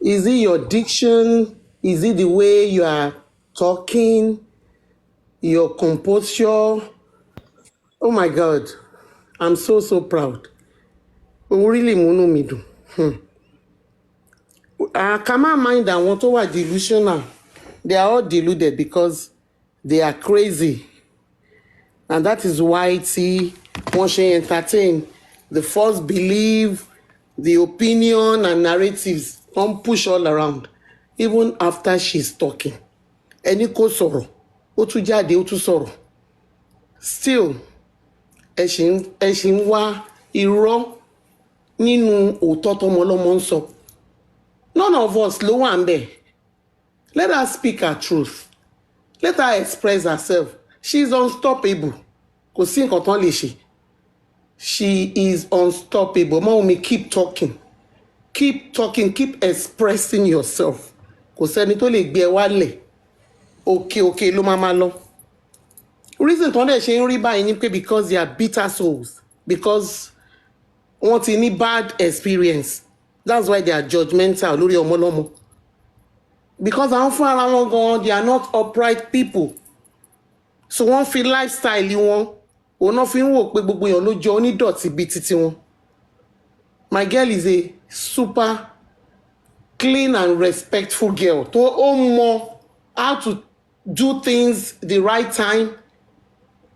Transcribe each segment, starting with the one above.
Is it your diction? Is it the way you are talking? Your composure? Oh my God. I'm so proud. Really múnú mi dùn. Ká má mind àwọn tó wà delusional. They are all deluded because they are crazy. And that is why wọ́n ṣe entertain the false belief, the opinion and narratives push all around, even after she's talking. Ẹni kò sọ̀rọ̀, ó tún jáde, ó tún sọ̀rọ̀. Still, ẹ ṣì ń wá irọ́ nínú òótọ́ tọmọ ọlọ́mọ ń sọ. None of us ló wà ń bẹ̀. Let her speak her truth. Let her express herself. She is unstoppable. Kò sí nǹkan tán lè ṣe. She is unstoppable. Mommy, keep talking. Keep talking. Keep expressing yourself. Kò sẹ́ni tó lè gbé ẹ wálẹ̀. Okay ló máa lọ. Reason tó ń dẹ̀ ṣe ń rí báyìí ni pé because they are bitter souls. Because wọ́n ti ní bad experience. That's why they are judgmental lórí ọmọ lọ́mọ. Because àwọn fún ara wọn gan, they are not upright people. So wọ́n fi lifestyle wọn, òun náà fi ń wò pé gbogbo èèyàn ló jọ onídọ̀tí bíi títí wọn. My girl is a super clean and respectful girl. Tó ó mọ how to do things the right time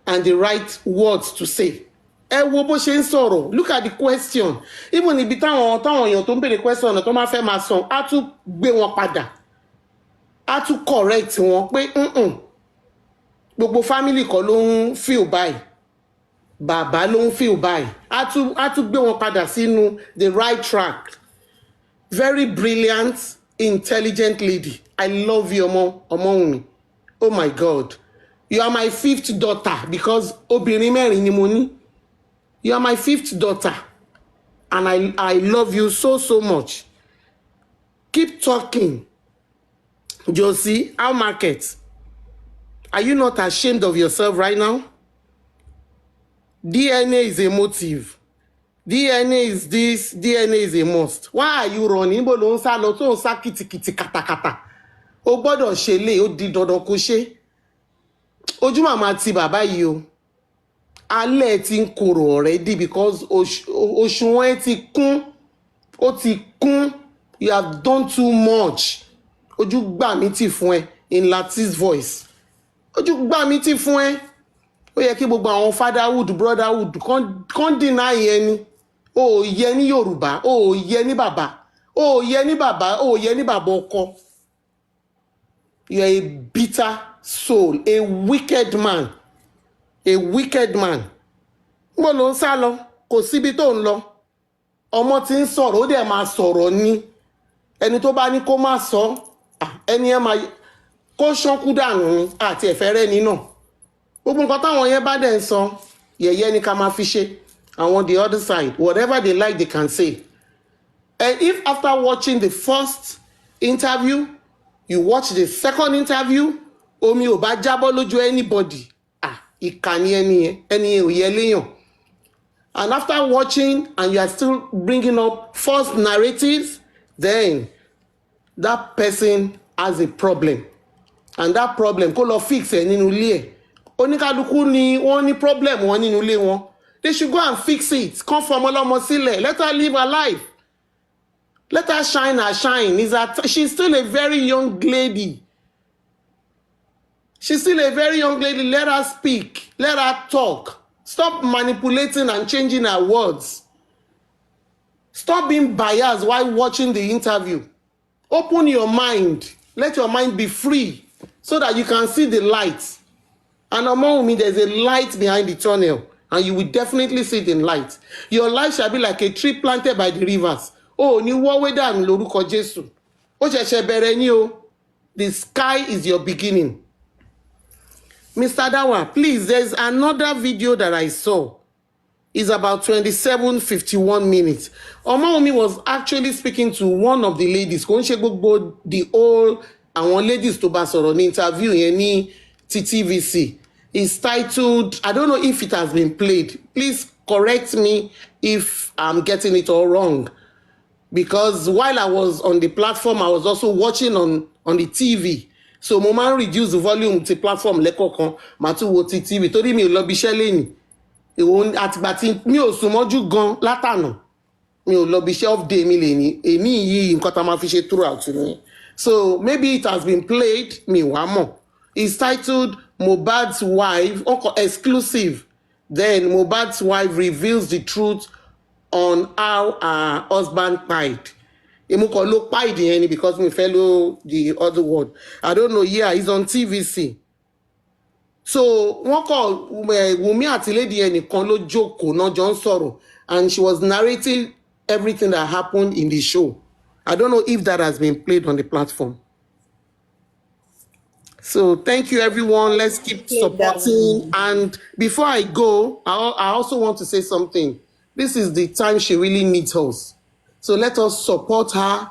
and the right words to say. Ẹ wo bó ṣe ń sọ̀rọ̀. Look at the question. Even ibi táwọn èèyàn tó ń béèrè question ọ̀nà tó máa fẹ́ máa sọ, á tún gbé wọn padà. Á tún correct wọn pé gbogbo family kan ló ń feel báyìí. Bàbá ló ń feel báyìí. Á tún gbé wọn padà sínú the right track. Very brilliant, intelligent lady. I love you, Ọmọwùnmí. Oh my God. You are my 5th daughter because obìnrin mẹ́rin ni mo ní. You are my 5th daughter. And I love you so much. Keep talking. Josie, how market? Are you not ashamed of yourself right now? DNA is a motive. DNA is this, DNA is a must. Why are you running? Bó ló ń sá lọ tó ń sá kìtìkìtì kàtàkàtà. Ó gbọ́dọ̀ ṣe lé, ó di dandan kó ṣe. Ojú màmá ti bàbá yìí o. Alẹ́ ti ń korò already because òṣùwọ̀n ẹ ti kún. Ó ti kún. You have done too much. Ojú gbà mí tì fún ẹ in Lati's voice. Ojú gbà mí tì fún ẹ. Ó yẹ kí gbogbo àwọn fatherhood, brotherhood kan deny ẹni. Ó yẹ ní Yorùbá, ó yẹ ní bàbá. Ó yẹ ní bàbá, ó yẹ ní bàbá ọkọ. You are a bitter soul, a wicked man. A wicked man. Mo ló ń sá lọ, kò síbi tó ń lọ. Ọmọ tí ń sọ̀rọ̀, ó dẹ̀ máa sọ̀rọ̀ ni. Ẹni tó bá ní kó má sọ, ẹni ẹ máa kó ṣánkú dànù àti ẹ̀fẹ́ rẹ̀ ní náà. Gbogbo nǹkan táwọn yẹn bá dẹ̀ ń sọ, yẹ̀yẹ́ ni ká máa fi ṣe. On the other side, whatever they like, they can say. And if after watching the first interview, you watch the second interview, omi ò bá jábọ́ lójú anybody. Ìkànnì ẹni ò yẹ léèyàn. And after watching, and you are still bringing up false narratives, then that person has a problem. And that problem, kó lọ fix ẹ nínú ilé ẹ̀. Oníkálukú ni wọ́n ní problem wọn nínú ilé wọn. They should go and fix it. Come from ọlọ́mọ sílẹ̀. Let her live her life. Let her shine her shine. She's still a very young lady. She's still a very young lady. Let her speak. Let her talk. Stop manipulating and changing her words. Stop being biased while watching the interview. Open your mind. Let your mind be free so that you can see the light. And among me, there's a light behind the tunnel. And you will definitely see it in light. Your life shall be like a tree planted by the rivers. Oh, ni wọ́wé dànù lórúkọ Jésù. Ó ṣẹ̀ṣẹ̀ bẹ̀rẹ̀ ni o. The sky is your beginning. Mr. Dawa, please, there's another video that I saw. It's about 27:51 minutes. Ọmọwùnmí was actually speaking to one of the ladies. Kò ń ṣe gbogbo the whole àwọn ladies tó bá sọ̀rọ̀ ní interview yẹn ní TTVC. It's titled, I don't know if it has been played. Please correct me if I'm getting it all wrong. because while I was on the platform, I was also watching on the TV. So mo máa ń reduce the volume ti platform lẹ́kọ̀ọ̀kan, màá tún wo ti TV torí mi ò lọ bí iṣẹ́ lẹ́yìn. Àtìgbà tí mi ò sùn mọ́jú gan látànà, mi ò lọ bí iṣẹ́ off day mi lẹ́yìn, èmi yìí nǹkan tá a máa fi ṣe throughout ni. So maybe it has been played, mi wá mọ̀. It's titled Mohbad's Wife, exclusive. Then Mohbad's wife reveals the truth on how her husband died. Emuko ló pa ìdí yẹn ni because mi fẹ́ lo the other word. I don't know, yeah, he's on TVC. So wọ́n kọ Wunmi àti lady yẹn nìkan ló jókòó náà jọ ń sọ̀rọ̀, and she was narrating everything that happened in the show. I don't know if that has been played on the platform. So thank you, everyone. Let's keep supporting. And before I go, I also want to say something. This is the time she really needs us. So let us support her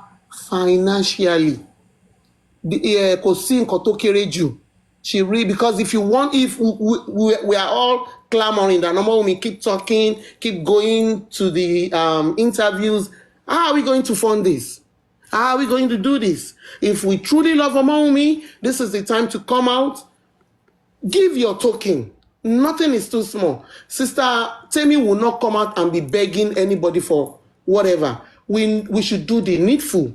financially. Kò sí nǹkan tó kéré jù. She really, because if we are all clamoring that number we keep talking, keep going to the interviews. How are we going to fund this? How are we going to do this? If we truly love Omoumi, this is the time to come out. Give your token. Nothing is too small. Sister Temi will not come out and be begging anybody for whatever. We should do the needful.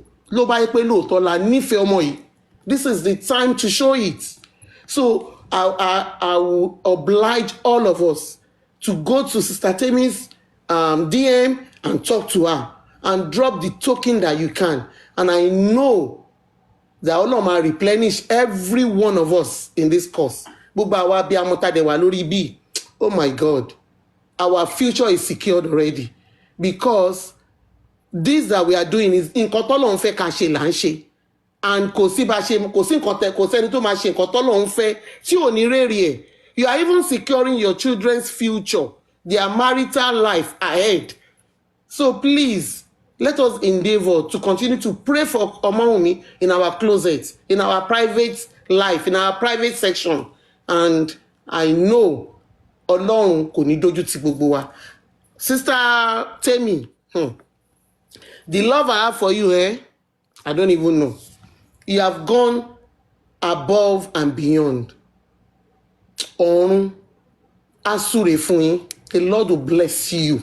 This is the time to show it. So I will oblige all of us to go to Sister Temi's DM and talk to her and drop the token that you can. And I know that Allah will replenish every one of us in this course. Oh my God. Our future is secured already. Because this that we are doing is in Kotolon fe kashe lanche. And kò sí nǹkan tó máa ṣe nǹkan t'Ọlọ́run fẹ́ tí ò ní rèrè ẹ̀. You are even securing your children's future, their marital life ahead. So please, let us endeavor to continue to pray for Omoumi in our closet, in our private life, in our private section. And I know Ọlọ́run kò ní dójú tì gbogbo wa. Sister Temi, the love I have for you, I don't even know. You have gone above and beyond. Ọ̀run á súre fún yín. The Lord will bless you.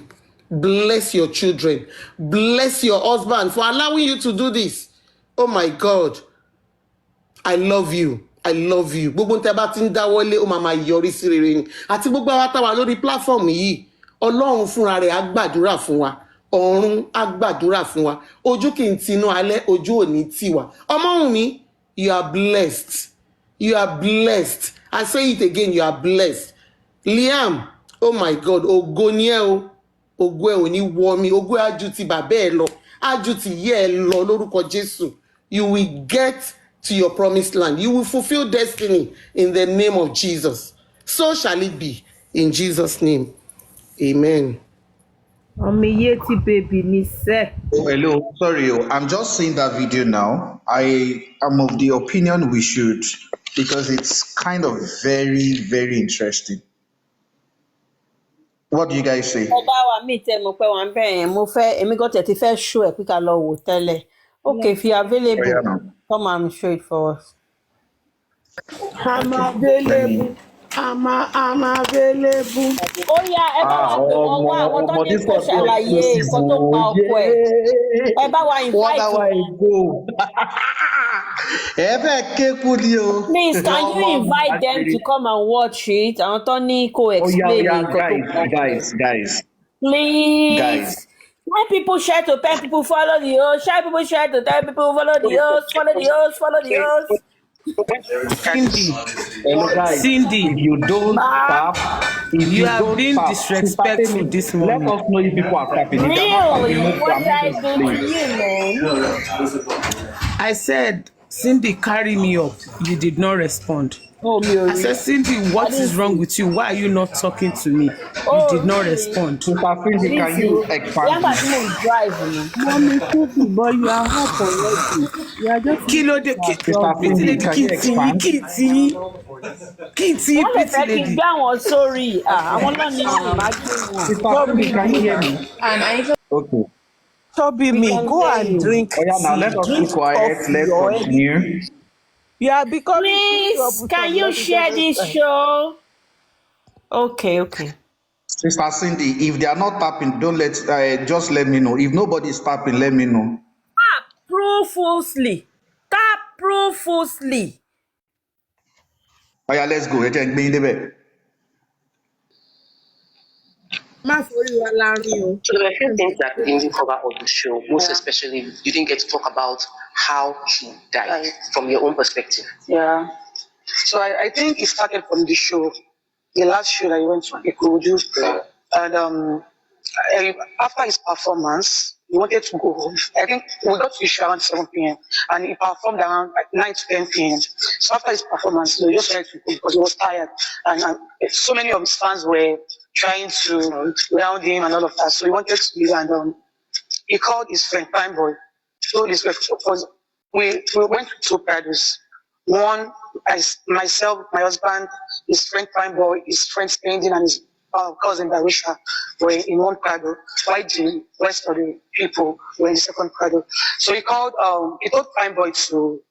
Bless your children. Bless your husband for allowing you to do this. Oh my God. I love you. I love you. Gbogbo tẹ́ bá ti ń dáwọ́lé ó máa yọrí sí rere ni. Àti gbogbo àwa tá wà lórí platform yìí. Ọlọ́run fúnra rẹ̀ á gbàdúrà fún wa. Ọ̀run á gbàdúrà fún wa. Ojú kì í tinú alẹ́, ojú ò ní tì wá. Ọmọwùnmí, you are blessed. You are blessed. I say it again, you are blessed. Liam, oh my God, ògo ni ẹ́ o. Ògo ẹ̀ ò ní wọ mi. Ògo ẹ̀ á ju ti bàbá ẹ̀ lọ. Á ju ti ìyá ẹ̀ lọ lórúkọ Jésù. You will get to your promised land. You will fulfill destiny in the name of Jesus. So shall it be in Jesus' name. Amen. Baby, Oh, hello, sorry, I'm just seeing that video now. I am of the opinion we should, because it's kind of very, very interesting. What do you guys say? Okay, if you're available, come and show it for us. I'm available. I'm available. Oh yeah, This was please, can you invite them to come and watch it? Anthony explaining. Guys. Please. Guys. When people share to 10 people follow the host, share people share to 10 people follow the host, follow the host. Cindy, if you don't tap, you have been disrespectful this morning. Let us know if people are tapping. Really? What did I do to you, man? I said, Cindy, carry me up. You did not respond. I said, Cindy, what is wrong with you? Why are you not talking to me? You did not respond. Sister Cindy, can you expand? Mommy, but you are hot already. You are just Kilo de Sister Cindy, can you expand? Kitty, pretty lady. Sorry. Sister Cindy, can you hear me? and I Okay. Toby, We me, can go hear and you. drink Oh yeah, now let tea, us drink keep quiet. coffee Let's or anything. continue. Yeah, because you fill you up Please, with can some you nonsense share next this time. show? Okay. Sister Cindy, if they are not tapping, don't let just let me know. If nobody is tapping, let me know. Profusely. Profusely. Oh yeah, let's go. Ẹ jẹ́ n gbé yín débẹ̀. Má forí wa láàrin o. So there were a few things that didn't cover of the show. Most especially, you didn't get to talk about how he died from your own perspective. Yeah. So I think it started from the show, the last show that he went to Ikoju. And after his performance, he wanted to go home. I think we got to the show around 7 p.m. and he performed around 9 to 10 p.m. So after his performance, he just wanted to go because he was tired. And so many of his fans were trying to round him and all of that. So he wanted to leave and he called his friend Prime Boy. Told his friend because we went to two parties. One, myself, my husband, his friend Prime Boy, his friend Spending, and his cousin Barisha were in one prado. While the rest of the people were in the second prado. So he called. He told Prime Boy to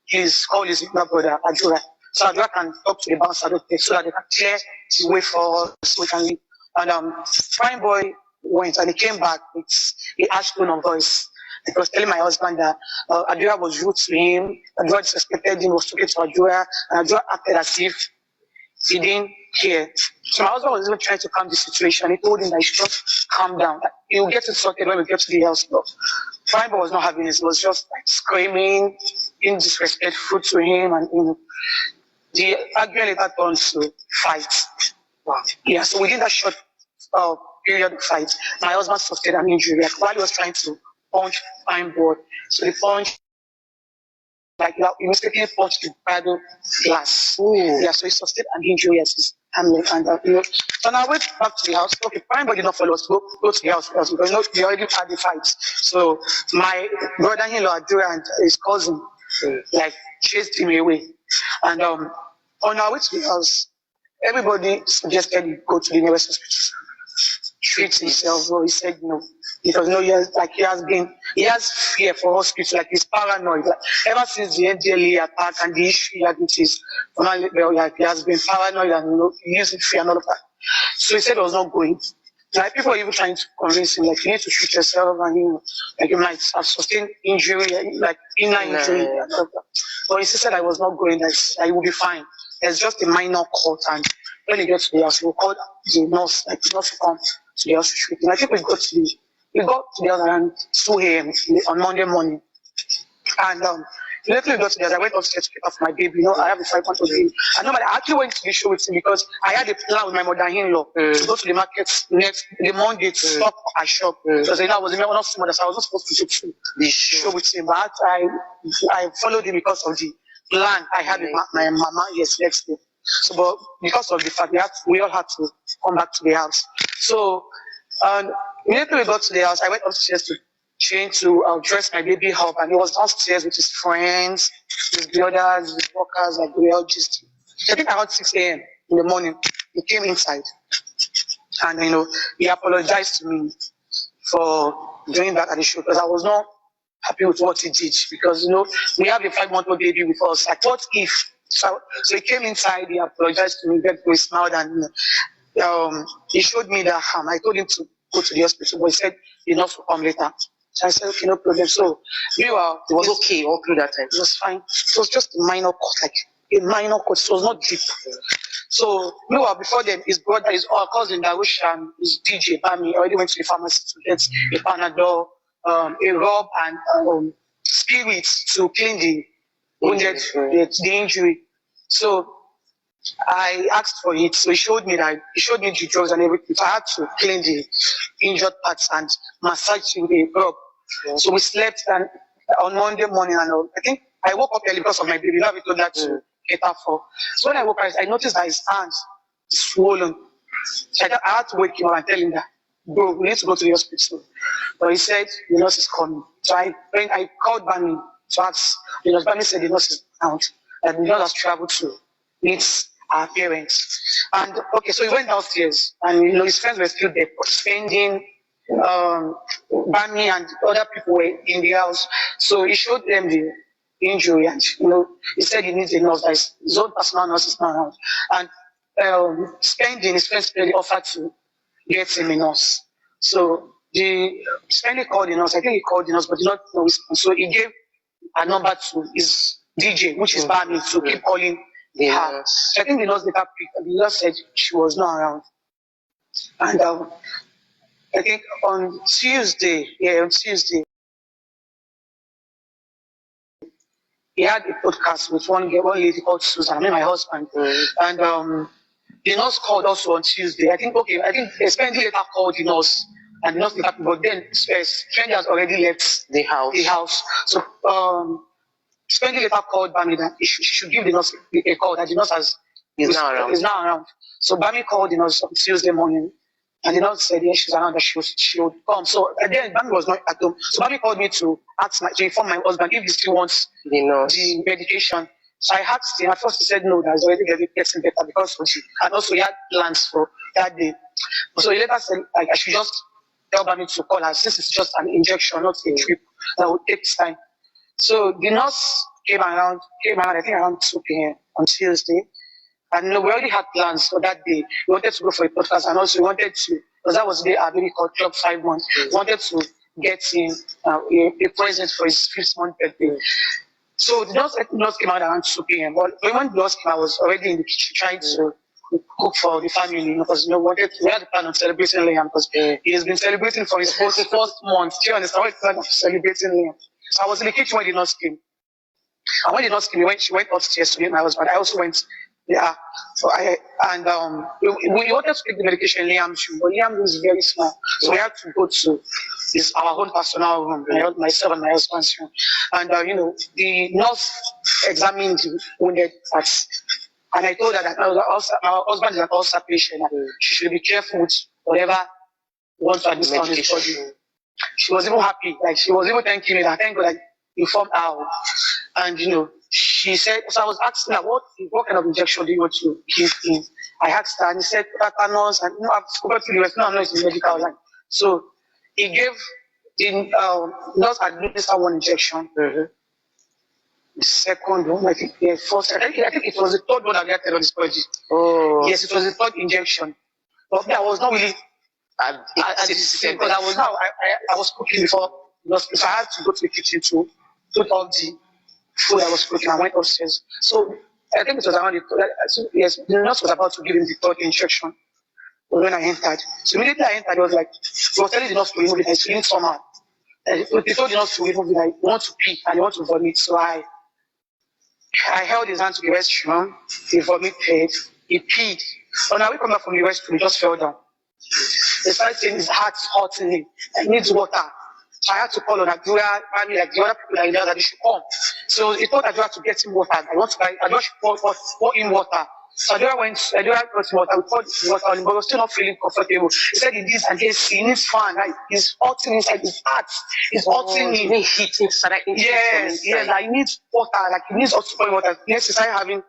call his younger brother Adura, so Adura can talk to the bouncer so that they can clear the way for us so we can leave. And Prime Boy went and he came back with a harsh tone of voice. He was telling my husband that Adura was rude to him, Adura disrespected him, was talking to Adura, and Adura acted as if he didn't hear. So my husband was even trying to calm the situation. He told him that he should just calm down. He will get it sorted when we get to the house. But Fine was not having it. He was just like screaming, being disrespectful to him, and the argument later turned to fight. Wow. Yeah, so within that short period of fight, my husband sustained an injury while he was trying to punch Fine Boy. So the punch, like he mistakenly punched the paddle glass. Ooh. Yeah, so he sustained an injury at his hamlet. And so now I went back to the house. Okay, Fine Boy did not follow us to go to the house because they already had the fight. So my brother-in-law Adura and his cousin like chased him away. And on our way to the house, everybody suggested he go to the nearest hospital, treat himself, but he said no. Because he has fear for hospital, like he's paranoid. Like, ever since the NDLA attack and the issue like it is, like he has been paranoid and using fear and all of that. So he said he was not going. Like people are even trying to convince him, like you need to treat yourself and like you might have sustained injury, like inner injury. And all of that. But he said I was not going, that I will be fine. There's just a minor cut, and when he gets to the house, we'll call the nurse, like the nurse will come to the house to treat him. I think we got to the house around 2 a.m. on Monday morning. And immediately we got to the house, I went upstairs to pick up my baby. I have a 5-month-old baby. And normally I actually went to the show with him because I had a plan with my mother-in-law to go to the market the Monday to stop at shop. Because I was one of the mothers, I was not supposed to go to the show with him. But I followed him because of the plan I had with my mama next day. So, but because of the fact we all had to come back to the house. So, immediately we got to the house, I went upstairs to change to dress my baby up, and he was downstairs with his friends, his brothers, his workers, like we all just. I think around 6 a.m. in the morning, he came inside, and he apologized to me for doing that at the show because I was not happy with what he did because we have a 5-month-old baby with us. Like, what if? So he came inside, he apologized to me, he smiled, and he showed me that I told him to go to the hospital, but he said he not to come later. So I said, okay, no problem. So it was okay all through that time. It was fine. It was just a minor cut, like a minor cut. It was not deep. So meanwhile, before then, his brother, his cousin Darushan, his DJ Bami, already went to the pharmacy to get a Panadol, a rub, and spirits to clean the wounded, the injury. So I asked for it, so he showed me the drugs and everything. So I had to clean the injured parts and massage with a rub. Yeah. So we slept on Monday morning, and I think I woke up early because of my baby. Now we told that to cater for. So when I woke up, I noticed that his hands swollen. So I had to wake him up and tell him that, bro, we need to go to the hospital. But he said the nurse is coming. So I called Bami to ask. The nurse Bami said the nurse is out, and the nurse has traveled to meet our parents. And okay, so he went downstairs, and his friends were still there, spending Bami and other people were in the house. So he showed them the injury, and he said he needs a nurse. That his own personal nurse is not around, and his friend Spending offered to get him a nurse. So the Spending called the nurse. I think he called the nurse, but did not know his phone. So he gave a number to his DJ, which is Bami, to keep calling her. So I think the nurse later picked, and the nurse said she was not around. And I think on Tuesday, he had a podcast with one lady called Susan, I mean my husband. And the nurse called also on Tuesday. I think Spendi later called the nurse, and the nurse later, but then Spendi has already left the house. So Spendi later called Bami that she should give the nurse a call, that the nurse is now around. So Bami called the nurse on Tuesday morning, and the nurse said, yes, she's around, that she would come. So again, Bami was not at home. So Bami called me to inform my husband if he still wants the medication. So I asked him. At first he said no, that he's already getting better because of you. And also he had plans for that day. So he later said I should just tell Bami to call her, since it's just an injection, not a trip that will take time. So the nurse came around, I think around 2 p.m. on Tuesday. And we already had plans for that day. We wanted to go for a podcast, and also we wanted to, because that was the day our baby called Club 5 months, we wanted to get him a present for his 5th month birthday. So the nurse came out around 2 p.m. But when the nurse came, I was already in the kitchen trying to cook for the family, because we had a plan of celebrating Liam, because he has been celebrating for his first month. Do you understand what the plan of celebrating Liam? So I was in the kitchen when the nurse came. And when the nurse came, she went upstairs to meet my husband. I also went. Yeah, so we wanted to take the medication in Liam's room, but Liam is very small, so we had to go to our own personal room, myself and my husband's room. And the nurse examined the wounded parts, and I told her that our husband is an ulcer patient, and she should be careful with whatever you want to administer on his body. She was even happy, like she was even thanking me, that thank God I informed her. And she said, so I was asking her, what kind of injection do you want to give him? I asked her, and he said, tetanus, and I've spoken to the US, no, I'm not in the medical line. So he gave the nurse administered one injection. The second one, I think, first, I think it was the third one that reacted on his body. Oh. Yes, it was the third injection. But I was not really because I was cooking before, so I had to go to the kitchen to put all the food I was cooking. I went upstairs. So I think it was around the nurse was about to give him the third injection when I entered. So immediately I entered, I was like, he was telling the nurse to remove it. I was feeling somehow. They told the nurse to remove it. I want to pee and I want to vomit. So I held his hand to the restroom. He vomited. He peed. On our way coming back from the restroom, he just fell down. They started saying his heart's hurting him. He needs water. So I had to call on Adura, family, like the other people like that they should come. So he told Adura to get him water. Adura should pour in water. So Adura got him water. We poured water on him, but he was still not feeling comfortable. He said he needs fan. Like he's hurting inside his heart. He's hurting him. Yes, like he needs water. Like he needs us to pour water. Next, he started having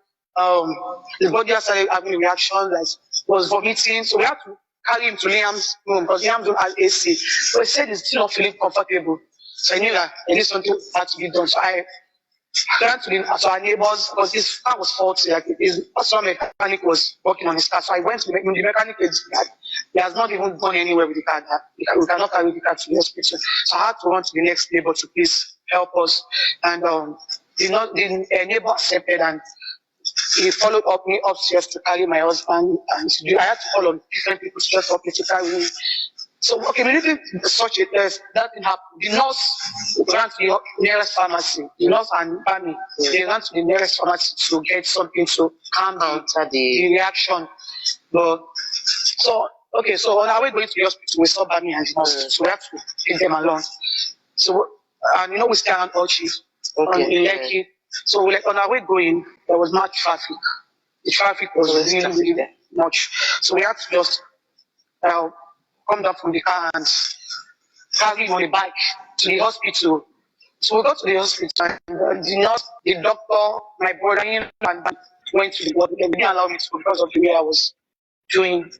his body started having reactions, like was vomiting. So we had to carry him to Liam's room because Liam's room has AC. So he said he's still not feeling comfortable. So I knew that I need something had to be done. So I turned to our neighbors because his car was faulty. Like his personal mechanic was working on his car. So I went to the mechanic. He has not even gone anywhere with the car. We cannot carry the car to the hospital. So I had to run to the next neighbor to please help us. And the neighbor accepted, and he followed up me upstairs to carry my husband, and I had to call on different people to just help me to carry me. So, immediately that thing happened. The nurse ran to the nearest pharmacy. The nurse and Bami, they ran to the nearest pharmacy to get something to calm the reaction. So on our way going to the hospital, we saw Bami and the nurse, so we had to take them along. So, and we stay around Ochi in Lekki. So on our way going, there was much traffic. The traffic was really much. So we had to just come down from the car and carry him on a bike to the hospital. So we got to the hospital, and the nurse, the doctor, my brother, and went to the ward. They didn't allow me to because of the way I was doing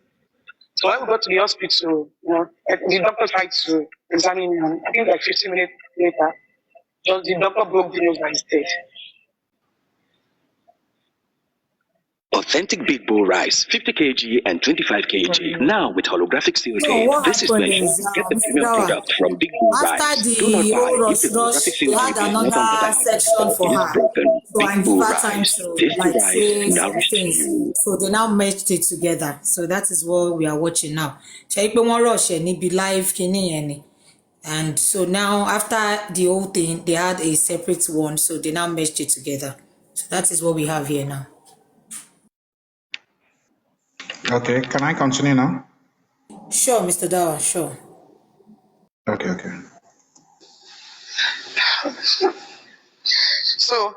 So when we got to the hospital, the doctor tried to examine me, and I think like 15 minutes later, just the doctor broke the news by his dead. Authentic Big Bowl rice, 50 kg and 25 kg. Now with holographic seal So tape. what This is to happened ensure is, you get the Mr. premium Dawa, product from Big Bowl rice. after Do not the buy whole if the holographic they seal had tape is not under another diet section or for it is her. broken. So I Big give Bowl her time rice, to tasty like rice, say some nourished things. you. So they now merged it together. So that is what we are watching now. Ṣé pé wọ́n rush ẹ̀ níbi live kíní yẹn ni. And so now after the whole thing, they had a separate one. So they now merged it together. So that is what we have here now. Okay, can I continue now? Sure, Mr. Dawa, sure. Okay. So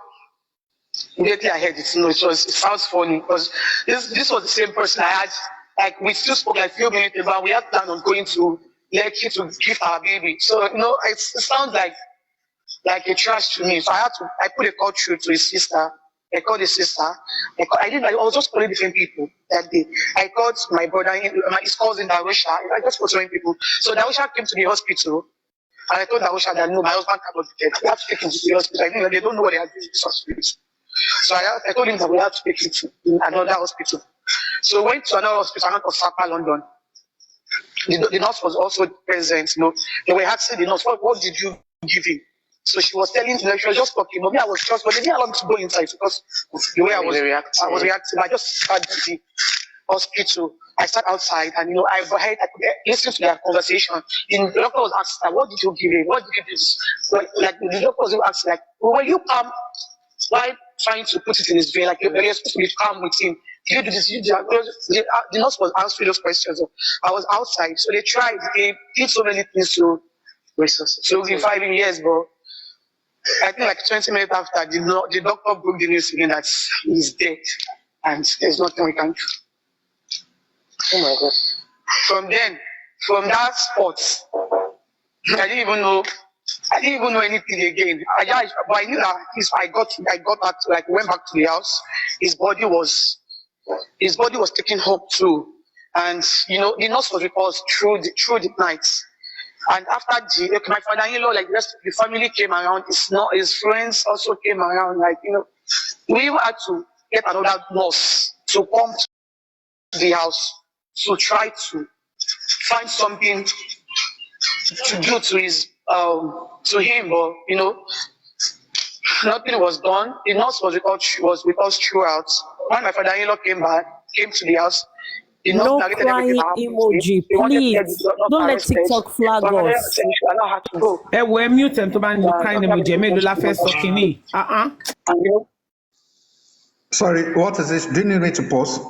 immediately I heard it. It sounds funny because this was the same person I had. Like we still spoke like a few minutes about. We had planned on going to Lekki to gift our baby. So it sounds like a trash to me. So I put a call through to his sister. I called his sister. I was just calling different people that day. I called my brother, his cousin Darusha. I just called so many people. So Darusha came to the hospital. And I told Darusha that no, my husband cannot be dead. We have to take him to the hospital. I think they don't know what they are doing in this hospital. So I told him that we have to take him to another hospital. So we went to another hospital, another Osaka, London. The nurse was also present. They were asking the nurse, what did you give him? So she was telling them, she was just talking. But I was just, but they didn't allow me to go inside because of the way I was reacting. I just started the hospital. I sat outside and I could listen to their conversation. The doctor was asking, what did you give him? What did you do? Like the doctor was asking, like, were you calm while trying to put it in his vein? Like you're supposed to be calm with him. You do this, you do that. The nurse was answering those questions. I was outside, so they tried. They did so many things to revive him. Yes, but I think like 20 minutes after, the doctor broke the news again that he's dead, and there's nothing we can do. Oh my God! From that spot, I didn't even know anything again. But I knew that I got back to went back to the house. His body was taken home too, and the nurse was repulsed through the night. And after my father-in-law, like the rest of the family came around. His friends also came around. We even had to get another nurse to come to the house to try to find something to do to him, but nothing was done. The nurse was with us throughout. When my father-in-law came to the house, no crying emoji, please. Don't let TikTok flag us. We're mute and to ban you crying emoji. Me la first okini. Sorry, what is this? Do you need me to pause?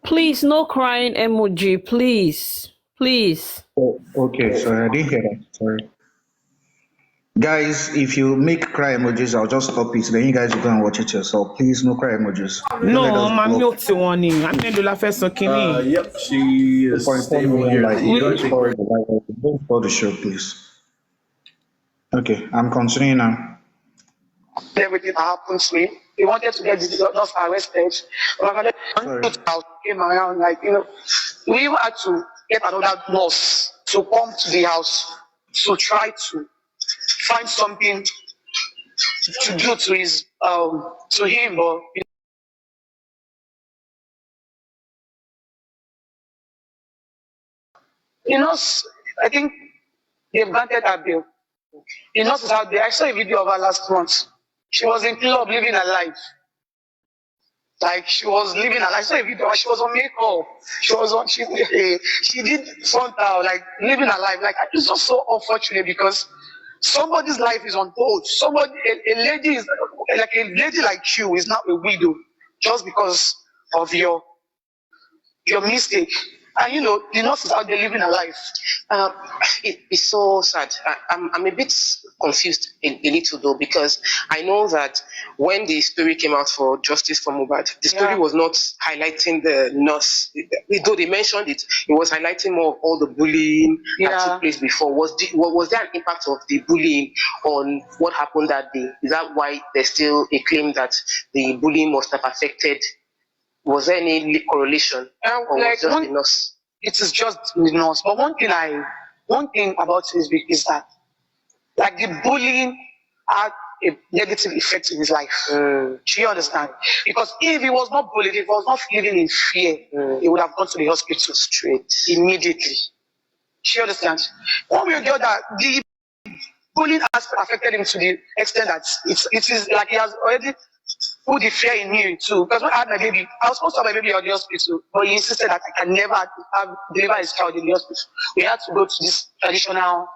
Please, no crying emoji, please. Please. Oh, okay, sorry, I didn't hear that. Sorry. Guys, if you make cry emojis, I'll just stop it. Then you guys will go and watch it yourself. Please, no cry emojis. No, I'm mute warning. I'm going to la first okini. Yep, she is stable here. Don't spoil the show, please. Okay, I'm continuing now. Everything that happened to him. He wanted to get the nurse arrested. But came around, we even had to get another nurse to come to the house to try to find something to do to him, but I think they've granted her bail. The nurse is out there. I saw a video of her last month. She was in club living her life. She was living her life. I saw a video. She was on makeup. She did frontal, living her life. It's just so unfortunate because somebody's life is on hold. A lady like you is now a widow just because of your mistake. And the nurse is out there living her life. It's so sad. I'm a bit confused a little though, because I know that when the story came out for justice for Mohbad, the story was not highlighting the nurse. Though they mentioned it, it was highlighting more of all the bullying that took place before. Was there an impact of the bullying on what happened that day? Is that why there's still a claim that the bullying must have affected Was there any correlation? Or Like was just the nurse? it is just the nurse. But one thing about this is that like the bullying had a negative effect in his life. Do you understand? Because if he was not bullied, if he was not living in fear, he would have gone to the hospital straight immediately. Do you understand? One way or the other, the bullying has affected him to the extent that it is like he has already put the fear in me too. Because when I had my baby, I was supposed to have my baby at the hospital, but he insisted that I can never deliver his child in the hospital. We had to go to this traditional.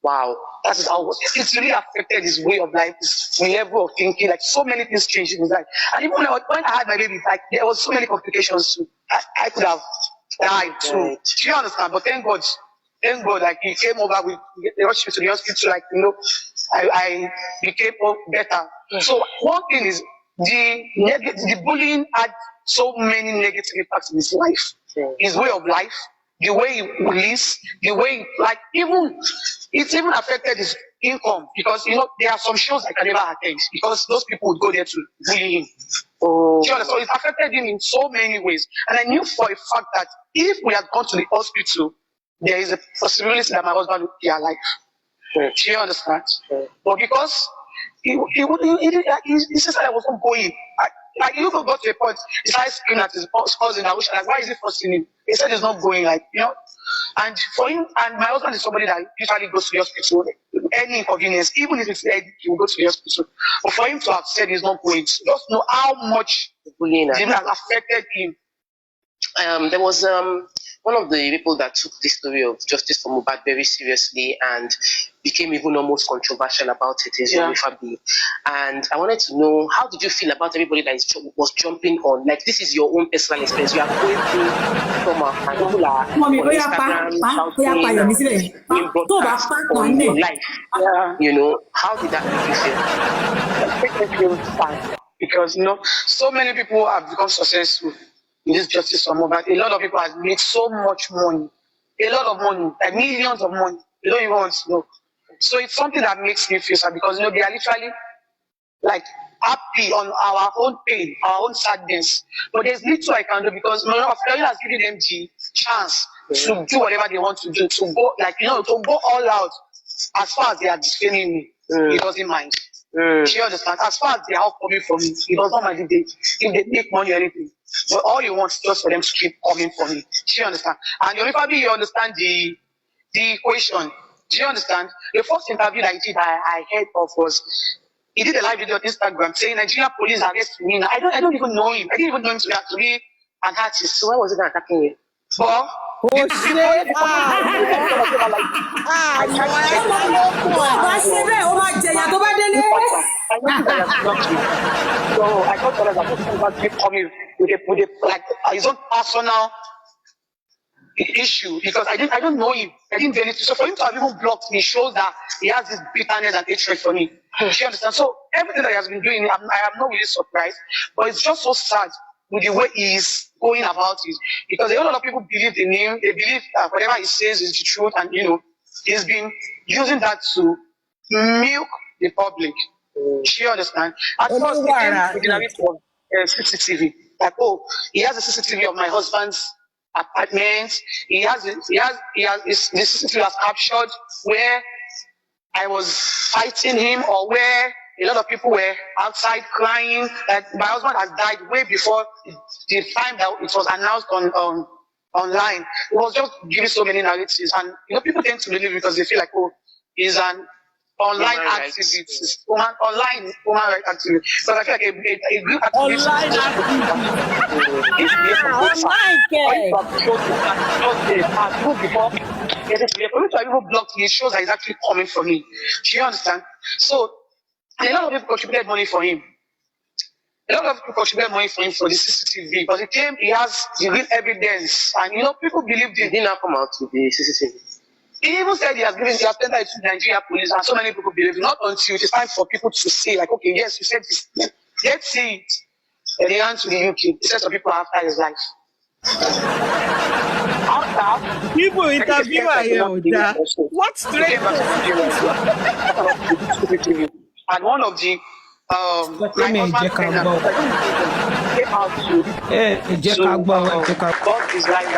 Wow, that is how it was. It's really affected his way of life, his level of thinking. Like so many things changed in his life. And even when I had my baby, like there was so many complications too. I could have died too. Right. Do you understand? But thank God, like he came over with the rushed me to the hospital. Like I became better. So one thing is the bullying had so many negative impacts in his life, his way of life, the way he lives, the way it's even affected his income because there are some shows I can never attend because those people would go there to bully him. So it affected him in so many ways. And I knew for a fact that if we had gone to the hospital, there is a possibility that my husband would be alive. Do you understand? But because he said I wasn't going. Like he even got to a point, he started screaming at his cousin. I wish, like, why is he forcing him? He said he's not going, And for him, and my husband is somebody that usually goes to the hospital. Any inconvenience, even if it's dead, he will go to the hospital. But for him to have said he's not going, just know how much bullying has affected him. There was one of the people that took the story of justice for Mohbad very seriously and became even almost controversial about it is Yomifabi. And I wanted to know, how did you feel about everybody that was jumping on? Like, this is your own personal experience. You are going through trauma and people are on Instagram shouting and broadcast on your life. How did that make you feel? It made me feel sad because so many people have become successful in this justice for Mohbad. A lot of people have made so much money, a lot of money, like millions of money. You don't even want to know. So it's something that makes me feel sad because they are literally like happy on our own pain, our own sadness. But there's little I can do because Australia has given them the chance to do whatever they want to do, to go to go all out. As far as they are defaming me, he doesn't mind. She understands. As far as they are coming from me, he does not mind if they make money or anything. But all he wants is just for them to keep coming for me. She understands. And probably you understand the equation. Do you understand? The first interview that I heard of was he did a live video on Instagram saying Nigerian police arrested me. I don't even know him. I didn't even know him to be an artist. So why was he attacking you? Well, oh shit! So I got told that keep coming with his own personal issue because I don't know him. I didn't do anything. So for him to have even blocked me shows that he has this bitterness and hatred for me. Do you understand? So everything that he has been doing, I am not really surprised, but it's just so sad with the way he's going about it because a lot of people believe in him. They believe whatever he says is the truth, and he's been using that to milk the public. Do you understand? At first, he came with the narrative of CCTV. Like, he has a CCTV of my husband's apartment. He has the CCTV has captured where I was fighting him or where a lot of people were outside crying. That my husband has died way before the time that it was announced online. It was just giving so many narratives, and people tend to believe because they feel like, he's an online activist, online human rights activist. So I feel like a group activist. People blocked me. It shows that he's actually coming for me. Do you understand? So a lot of people contributed money for him. A lot of people contributed money for him for the CCTV because he has the real evidence, and people believed him. He did not come out with the CCTV. He even said he has tendered it to the Nigerian police, and so many people believe not until it is time for people to say, like, okay, yes, you said this. Let's see it. And he ran to the UK. He said some people after his life. After people interview what straight? And one of the my husband's tenant, I don't came out to God is lying.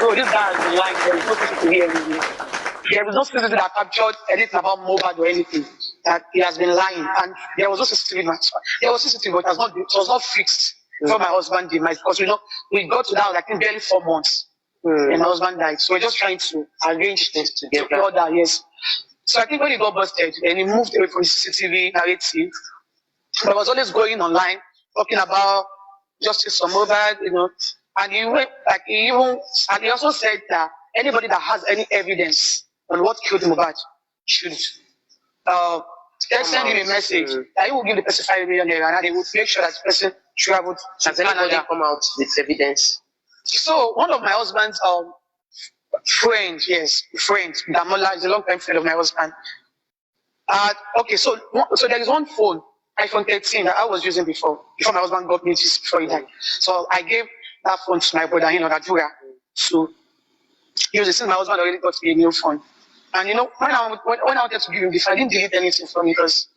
No, this guy has been lying. There is no person to hear anything. There was no CCTV that captured anything about Mohbad or anything. That he has been lying, and there was no CCTV. There was CCTV, but it was not fixed before my husband demised, because we got to that, I think, barely 4 months. And my husband died, so we're just trying to arrange things together. Yes. So I think when he got busted and he moved away from the CCTV narrative, but was always going online talking about justice for Mohbad, and he went and he also said that anybody that has any evidence on what killed Mohbad should send him a message that he will give the person $5 million and he would make sure that the person traveled to Canada. Come out with evidence. So one of my husband's friends, Damola is a long time friend of my husband. Okay, so there is one phone, iPhone 13, that I was using before my husband got me this before he died. So I gave that phone to my brother, Najura, to use it since my husband already got me a new phone. And when I wanted to give him this, I didn't delete anything from me because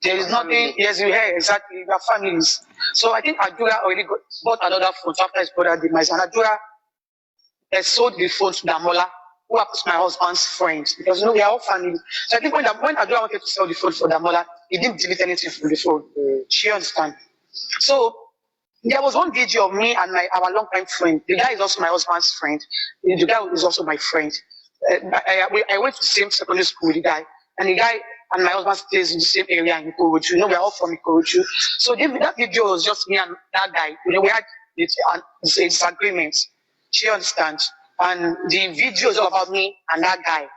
there is nothing. Yes, you hear exactly. We are families. So I think Adura already bought another phone after his brother demised. And Adura sold the phone to Damola, who was my husband's friend, because we are all family. So I think when Adura wanted to sell the phone for Damola, he didn't delete anything from the phone. She understand. So there was one video of me and our longtime friend. The guy is also my husband's friend. The guy is also my friend. I went to the same secondary school with the guy, and the guy and my husband stays in the same area in Ikorodu. We are all from Ikorodu. So that video was just me and that guy. We had disagreements. She understands. And the video is all about me and that guy.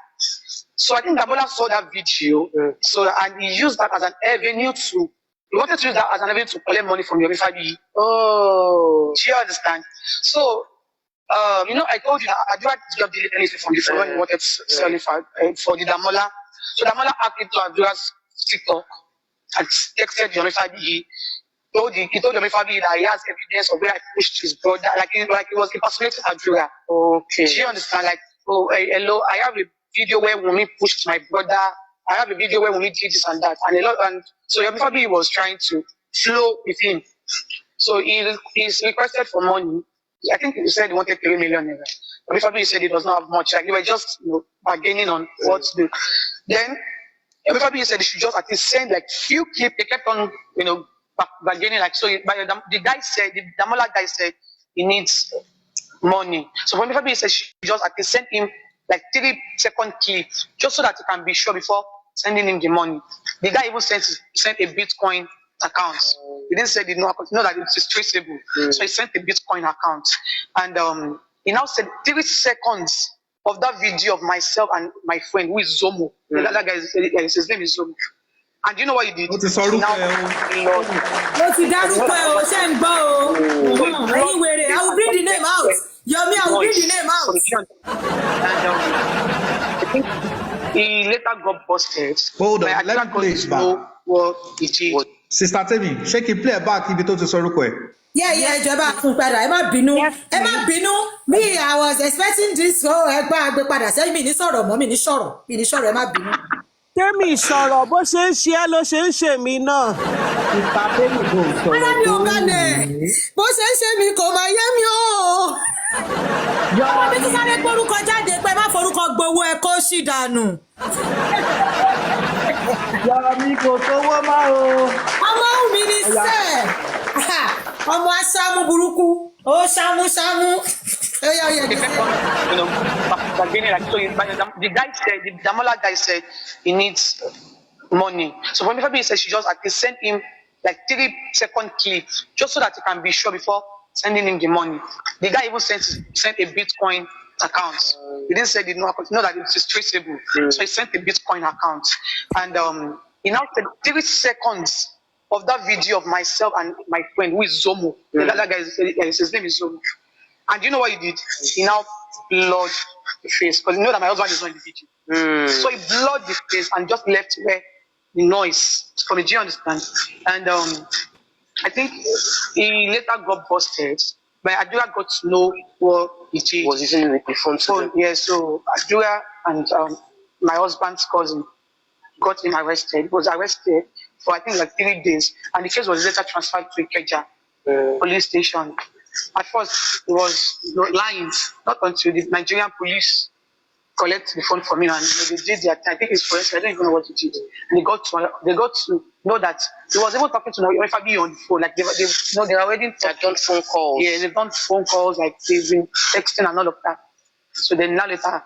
So I think Damola saw that video, and he used that as an avenue he wanted to use that as an avenue to collect money from your family. Oh, she understands. So, I told you that I did not delete anything from the phone when he wanted to sell it for the Damola. So Damola asked him to Adura's TikTok and texted your family. He told your family that he has evidence of where I pushed his brother, like he was impersonating Adura. Okay. She understand, like, hello, I have a video where Wunmi pushed my brother. I have a video where Wunmi did this and that, and so your family was trying to flow with him. So he's requested for money. I think he said he wanted 3 million naira. Your family said he does not have much. Like they were just bargaining on what to do. Then your family said he should just at least send like few clips. They kept on bargaining, like, so the guy said, the Damola guy said he needs money. So when family said she just at least send him like 3-second clip just so that he can be sure before sending him the money. The guy even sent a Bitcoin account. He didn't say know that it's traceable. So he sent a Bitcoin account. And he now said 3 seconds of that video of myself and my friend who is Zomo. That guy his name is Zomo. And you know what he did? Anyway, I will bring the name out. Yomi, I will bring the name out. And I think he later got busted. Hold on, let me play it back. What he did. Sister Temi, shake it, play it back if you told to Sorukwe. Yeah, ìjọba àtúnpadà ẹ má bínú me I was expecting this whole ẹgbẹ́ àgbẹ̀padà sẹ́yìn mi ní sọ̀rọ̀ mọ́ mi ní sọ̀rọ̀ ẹ má bínú. Tẹ́mi sọ̀rọ̀ bó ṣe ń ṣe ẹ́ ló ṣe ń ṣe mí náà. Ara mi ò balẹ̀ bó ṣe ń ṣe mí kò máa yé mi o. Ọmọ mi ti sáré gbórúkọ jáde pé má forúkọ gbowó ẹ kó sì dànù. Yọ̀mí kò sówó má o. Ọmọ mi ní sẹ́ẹ̀. Ọmọ aṣáámú burúkú ó ṣámú. The guy said, the Damola guy said he needs money. So when family said she just at least sent him like 3-second clip just so that he can be sure before sending him the money. The guy even sent a Bitcoin account. He didn't say know that it's traceable. So he sent a Bitcoin account. And he now said 3 seconds of that video of myself and my friend who is Zomo. That guy his name is Zomo. And you know what he did? He now blurred the face because you know that my husband is not in the video. So he blurred the face and just left where the noise from the. Do you understand? And I think he later got busted, but Adura got to know what he did. Was using the phone. Yeah, so Adura and my husband's cousin got him arrested. He was arrested for I think like 3 days, and the case was later transferred to Ikeja police station. At first, it was lines, not until the Nigerian police collect the phone from him, and they did their time. I think it's forensic. I don't even know what it is. And they got to know that he was even talking to FIB on the phone. Like they were already done phone calls. Yeah, they've done phone calls. Like they've been texting and all of that. So then now later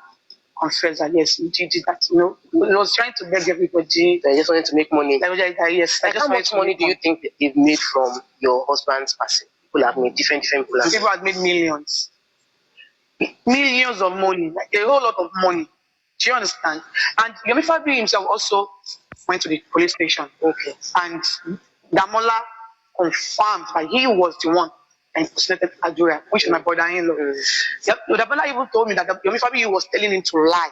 confessed that yes, he did that. He was trying to beg everybody. They just wanted to make money. Yes. How much money do you think they've made from your husband's passing? People have made different people. People have made millions. Millions of money, like a whole lot of money. Do you understand? And Yomi Fabi himself also went to the police station. Okay. And Damola confirmed that he was the one that impersonated Adura, which is my brother-in-law. Damola even told me that Yomi Fabi was telling him to lie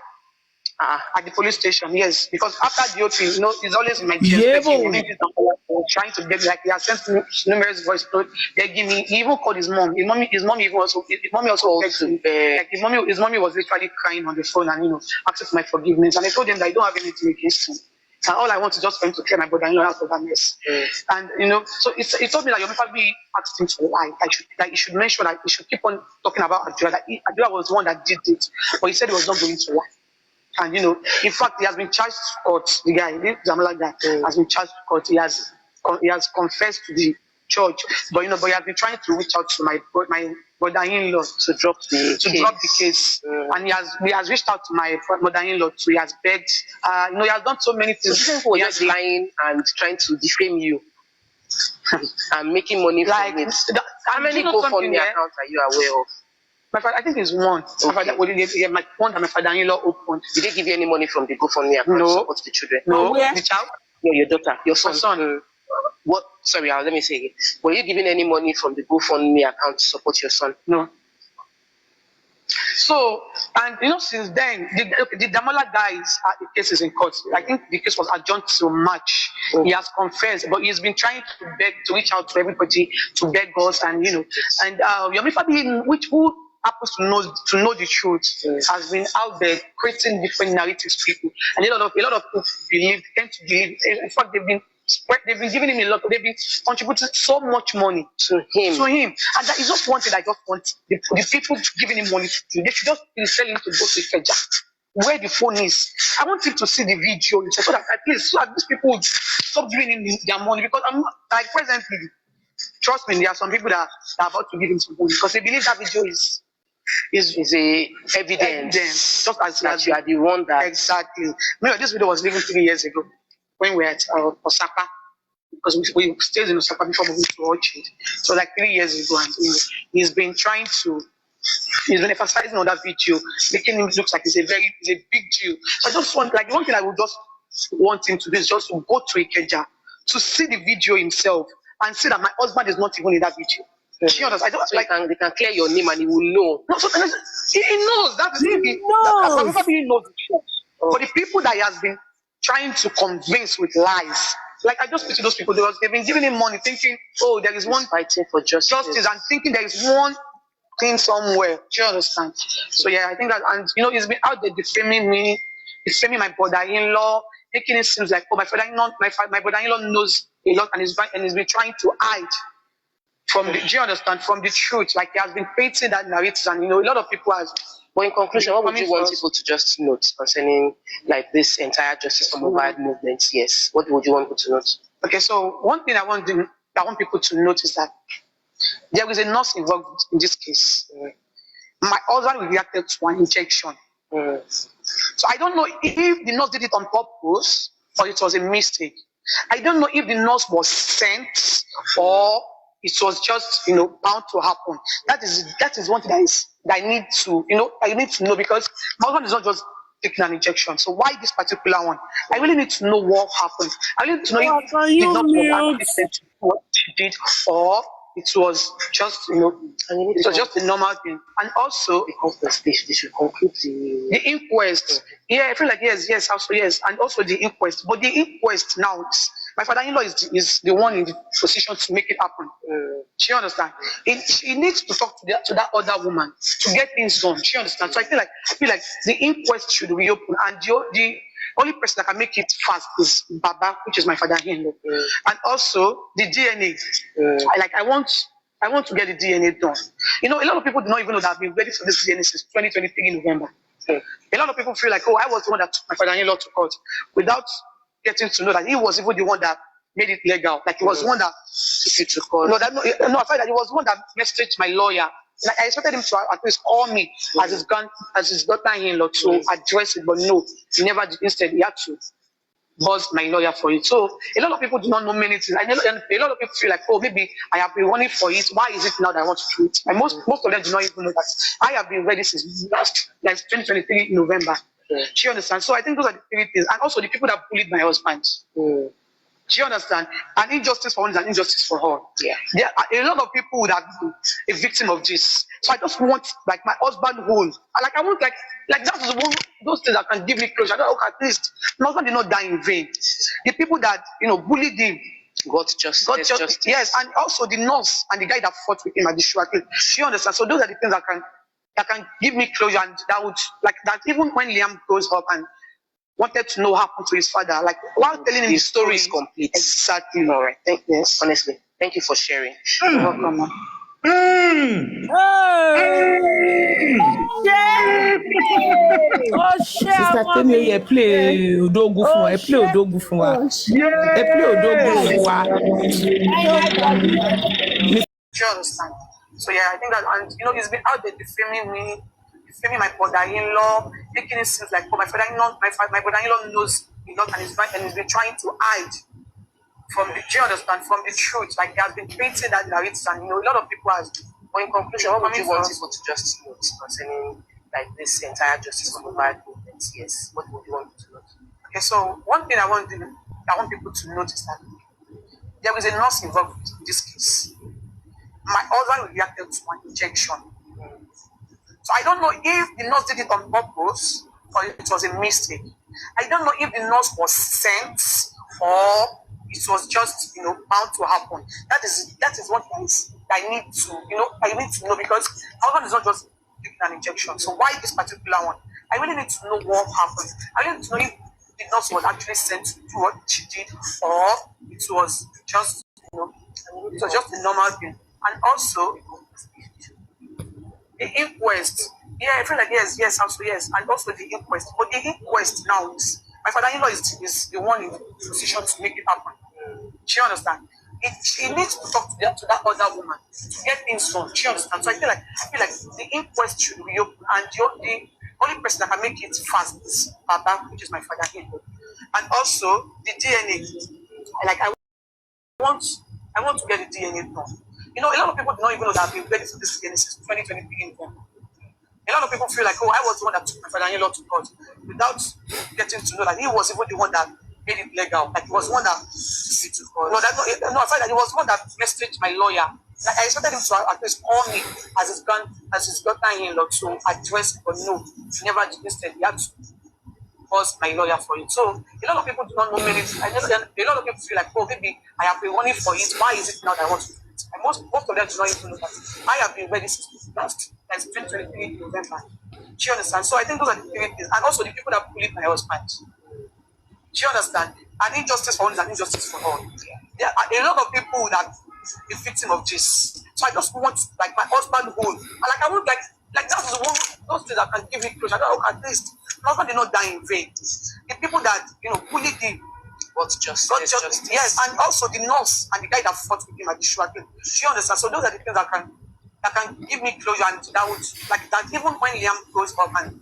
at the police station. Yes, because after the OT, he's always in my DSP. Trying to beg, like he has sent me numerous voice notes. Begging me. He even called his mom. His mommy also begged him. Like his mommy was literally crying on the phone and asking for my forgiveness. And I told him that I don't have anything against him. And all I want is just for him to clear my brother-in-law out of that mess. And so he told me that Yomi Fabi asked him to lie. That he should make sure that he should keep on talking about Adura. That Adura was the one that did it, but he said he was not going to lie. And in fact, he has been charged to court. The guy, the Jamala guy, has been charged to court. He has confessed to the judge, but he has been trying to reach out to my brother-in-law to drop the case. And he has reached out to my mother-in-law too. He has begged. He has done so many things. People were just lying and trying to defame you and making money from it. How many GoFundMe accounts are you aware of? My father, I think it's one. Okay. My one that my father-in-law opened. Did they give you any money from the GoFundMe account to support the children? No. The child? No, your daughter, your son. My son. What? Sorry, let me say again. Were you giving any money from the GoFundMe account to support your son? No. So, and since then, the Damola guy's case is in court. I think the case was adjourned to March. He has confessed, but he's been trying to reach out to everybody to beg us, and and Yomi Fabi, who happens to know the truth, has been out there creating different narratives to people, and a lot of people tend to believe. In fact, they've been giving him a lot. They've been contributing so much money to him, and that is just one thing. I just want the people giving him money to do. They should just be telling him to go to Ikeja, where the phone is. I want him to see the video so that at least these people would stop giving him their money, because I'm like presently. Trust me, there are some people that are about to give him some money because they believe that video is a evidence, just as you are the one that exactly. This video was given 3 years ago when we were at Osaka, because we stayed in Osaka before moving to Orchard. So like 3 years ago, and he's been emphasizing on that video, making him look like it's a big deal. I just want, like, one thing I would just want him to do is just to go to Ikeja to see the video himself and see that my husband is not even in that video. She understands. They can clear your name and he will know. No, so he knows that. He knows the truth. But the people that he has been trying to convince with lies, like I just speak to those people, they've been giving him money, thinking, there is one fighting for justice, and thinking there is one thing somewhere. Do you understand? So yeah, I think that, and he's been out there defaming me, defaming my brother-in-law, making it seem like my brother-in-law knows a lot, and he's been trying to hide from the, do you understand, from the truth. Like he has been painting that narrative, and a lot of people has. But in conclusion, what would you want people to just note concerning like this entire Justice for Mohbad movement? Yes, what would you want people to note? Okay, so one thing I want people to note is that there is a nurse involved in this case. My husband reacted to an injection. So I don't know if the nurse did it on purpose or it was a mistake. I don't know if the nurse was sent or it was just bound to happen. That is one thing that I need to know, because my husband is not just taking an injection. So why this particular one? I really need to know what happened. I really need to know if the nurse was what she did, or it was just it was just a normal thing. And also they should conclude the inquest. Yeah, I feel like yes, also yes, and also the inquest. But the inquest now, my father-in-law is the one in the position to make it happen. Do you understand? He needs to talk to that other woman to get things done. Do you understand? So I feel like the inquest should reopen, and the only person that can make it fast is Baba, which is my father-in-law, and also the DNA. I want to get the DNA done. A lot of people do not even know that I've been ready for this DNA since 2023 November. A lot of people feel like, oh, I was the one that took my father-in-law to court without getting to know that he was even the one that made it legal. Like he was the one that took it to court. I thought that he was the one that messaged my lawyer. Like I expected him to at least call me as his daughter-in-law to address it, but no, he never did. Instead, he had to buzz my lawyer for it. So a lot of people do not know many things. And a lot of people feel like, oh, maybe I have been running for it. Why is it now that I want to do it? And most of them do not even know that I have been ready since last 2023 November. Do you understand? So I think those are the three things. And also the people that bullied my husband. Do you understand? An injustice for one is an injustice for all. Yeah. There are a lot of people that are a victim of this. So I just want like my husband whole. I want like that is one those things that can give me closure. At least my husband did not die in vain. The people that bullied him got justice. Yes, and also the nurse and the guy that fought with him at the show. Do you understand? So those are the things that can give me closure, and that would like that even when Liam grows up and wanted to know what happened to his father. Like while telling him the story is complete. Exactly. All right. Yes. Honestly, thank you for sharing. You're welcome, man. Sister Temi, ẹ play Odogu fún wa. Ẹ play Odogu fún wa. Ẹ play Odogu fún wa. Do you understand? So yeah, I think that, and he's been out there defaming me, defaming my brother-in-law, making it seem like, oh, my brother-in-law knows a lot and he's been trying to hide from the, do you understand, from the truth. Like he has been painting that narrative, and a lot of people have, but in conclusion, what would you want people to just note concerning like this entire justice for mobile movement? Yes, what would you want to note? Okay, so one thing I want people to notice that there is a nurse involved in this case. My husband reacted to an injection. So I don't know if the nurse did it on purpose or it was a mistake. I don't know if the nurse was sent or it was just bound to happen. That is what I need to know, because my husband is not just taking an injection. So why this particular one? I really need to know what happened. I really need to know if the nurse was actually sent to do what she did, or it was just a normal thing. And also the inquest. Yeah, I feel like yes, also yes. And also the inquest. But the inquest now is my father-in-law is the one in the position to make it happen. Do you understand? He needs to talk to that other woman to get things done. Do you understand? So I feel like the inquest should reopen, and the only person that can make it fast is Baba, which is my father-in-law. And also the DNA. I want to get the DNA done. A lot of people do not even know that I've been ready for this DNA since 2023. A lot of people feel like, oh, I was the one that took my father-in-law to court without getting to know that he was even the one that made it legal. Like he was the one that took it to court. I find that he was the one that messaged my lawyer. Like I expected him to at least call me as his daughter-in-law to address it, but no, he never did. Instead, he had to buzz my lawyer for it. So a lot of people do not know many things. A lot of people feel like, oh, maybe I have been running for it. Why is it now that I want to do it? And most of them do not even know that I have been ready since last 2023 November. Do you understand? So I think those are the three things. And also the people that bullied my husband. Do you understand? An injustice for one is an injustice for all. There are a lot of people that are a victim of this. So I just want like my husband whole. And like I want like that is one those things that can give me closure. At least my husband did not die in vain. The people that bullied him got justice. Yes, and also the nurse and the guy that fought with him at the show. Do you understand? So those are the things that can give me closure, and that would like that even when Liam goes up and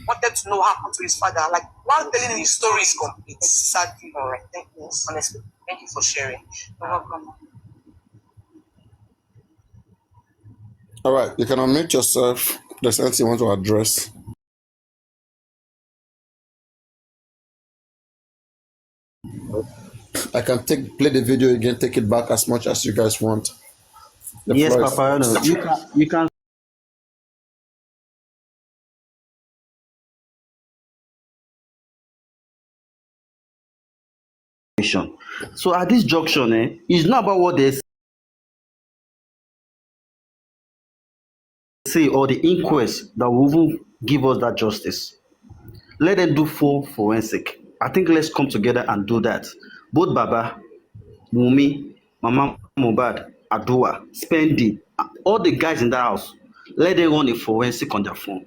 wanted to know what happened to his father, like while telling him his story is complete. Exactly. All right. Thank you. Honestly, thank you for sharing. You're welcome. All right, you can unmute yourself. There's anything you want to address. I can play the video again, take it back as much as you guys want. Yes, Papa. No, you can. So at this junction, it's not about what they say or the inquest that will even give us that justice. Let them do full forensic. I think let's come together and do that. Both Baba, Wumi, Mama Mohbad, Adua, Spendi, all the guys in that house, let them run a forensic on their phone.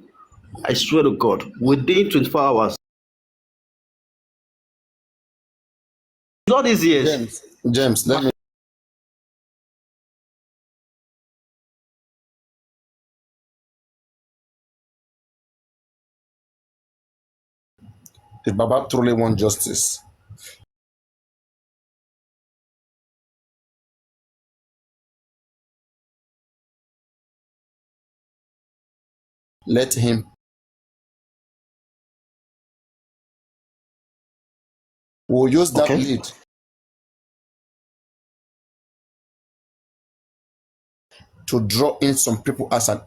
I swear to God, within 24 hours. All these years. James, let me. If Baba truly wants justice, let him. We'll use that lead to draw in some people as an